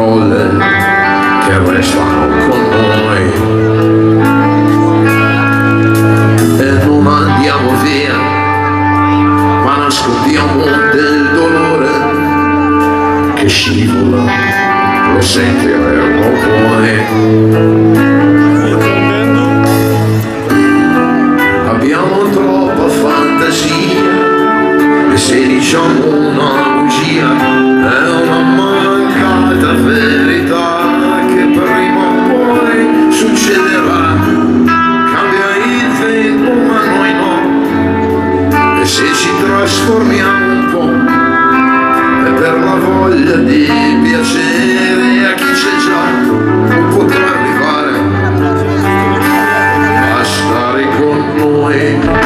parole che restano con noi e non andiamo via, ma nascondiamo del dolore che scivola, lo sentiremo poi. Abbiamo troppa fantasia e se diciamo una bugia è una mancata verità che prima o poi succederà. Cambia il vento ma noi no, e se ci trasformiamo un po' è per la voglia di piacere a chi c'è già, non potrà arrivare a stare con noi.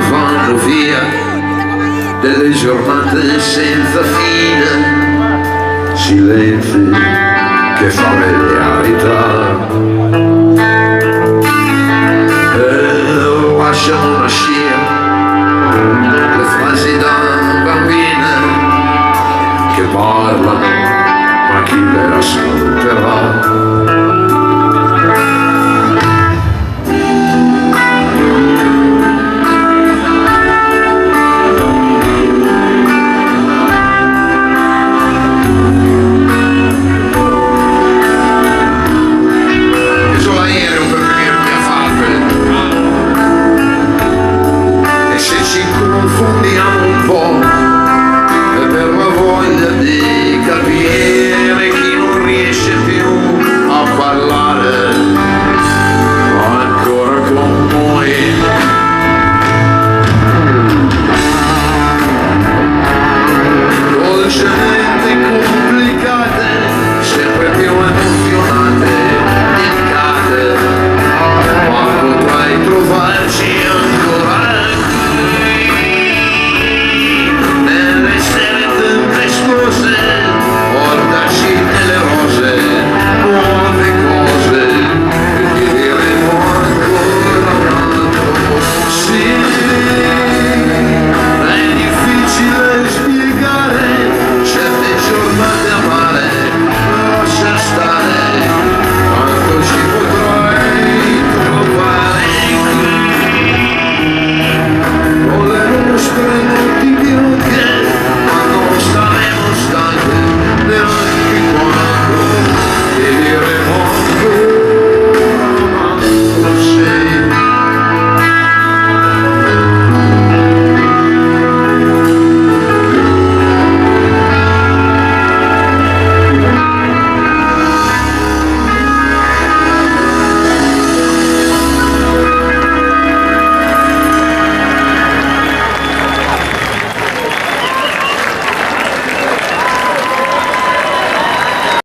Vanno via delle giornate senza fine, silenzi che familiarità e lasciano una scia le frasi da bambine che parlano ma chi le ascolta